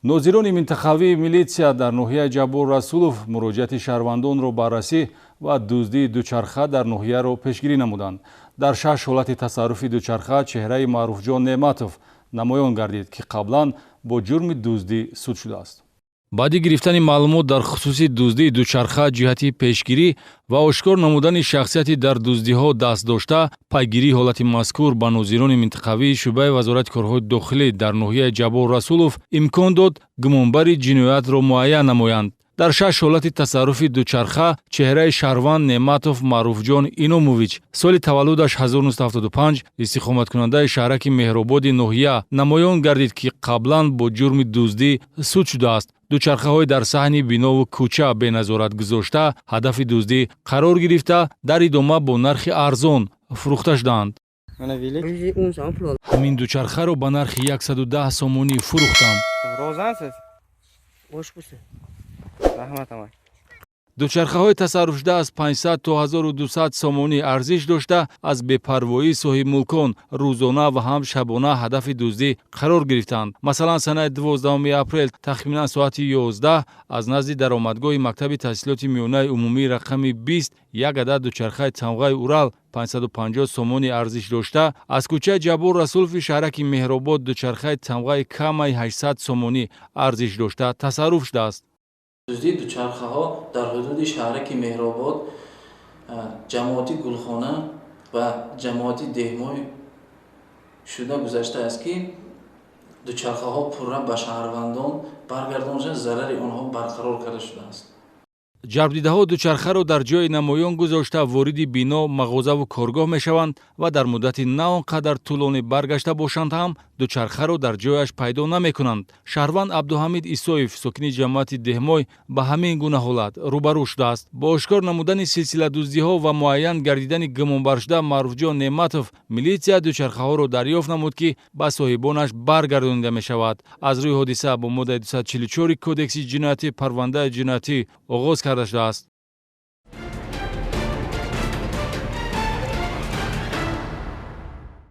нозирони минтақавии милитсия дар ноҳияи Ҷабор Расулов муроҷиати шаҳрвандонро баррасӣ ва дуздии дучарха дар ноҳияро пешгирӣ намуданд. дар 6 ҳолати тасарруфи дучарха чеҳраи Маъруфҷон Неъматов намоён гардид, ки қаблан бо ҷурми дуздӣ суд шудааст. баъди гирифтани маълумот дар хусуси дуздии дучарха ҷиҳати пешгирӣ ва ошкор намудани шахсияти дар дуздиҳо даст дошта, пайгирии ҳолати мазкур ба нозирони минтақавии шӯъбаи Вазорати корҳои дохилӣ дар ноҳияи Ҷабор Расулов имкон дод гумонбари ҷиноятро муайян намоянд. дар 6 ҳолати тасарруфи дучарха чеҳраи шаҳрванд Неъматов Маъруфҷон Иномович соли таваллудаш 1975 истиқоматкунандаи шаҳраки Меҳрободи ноҳия намоён гардид, ки қаблан бо ҷурми дуздӣ суд шудааст. дучархаҳои дар саҳни бинову кӯча беназорат гузошта ҳадафи дуздӣ қарор гирифта, дар идома бо нархи арзон фурӯхта шуданд. ҳамин дучархаро ба нархи 110 сомонӣ фурӯхтам. дучархаҳои тасарруфшуда аз 500 то 1200 сомонӣ арзиш дошта, аз бепарвоии соҳибмулкон рӯзона ва ҳам шабона ҳадафи дуздӣ қарор гирифтанд. масалан, санаи 12 апрел тахминан соати 11 аз назди даромадгоҳи Мактаби таҳсилоти миёнаи умумии рақами 20 як адад дучархаи тамғаи Урал 550 сомонӣ арзиш дошта, аз кӯчаи Ҷабор Расулови шаҳраки Меҳробод дучархаи тамғаи камаи 800 сомонӣ арзиш дошта тасарруф шудааст. дуздии дучархаҳо дар ҳудуди шаҳраки Меҳробод, ҷамоати Гулхона ва ҷамоати Деҳмой шуда гузаштааст, ки дучархаҳо пурра ба шаҳрвандон баргардонда, зарари онҳо барқарор карда шудааст. ҷарбдидаҳо дучархаро дар ҷои намоён гузошта вориди бино, мағозаву коргоҳ мешаванд ва дар муддати на он қадар тӯлонӣ баргашта бошанд ҳам дучархаро дар ҷояш пайдо намекунанд. шаҳрванд Абдуҳамид Исоев, сокини ҷамоати Деҳмой, ба ҳамин гуна ҳолат рӯбарӯ шудааст. бо ошкор намудани силсиладуздиҳо ва муайян гардидани гумонбаршуда Маъруфҷон Неъматов, милитсия дучархаҳоро дарёфт намуд, ки ба соҳибонаш баргардонида мешавад. аз рӯи ҳодиса бо моддаи 244 кодекси ҷиноятӣ парвандаи ҷиноятӣ оғоз карда шудааст.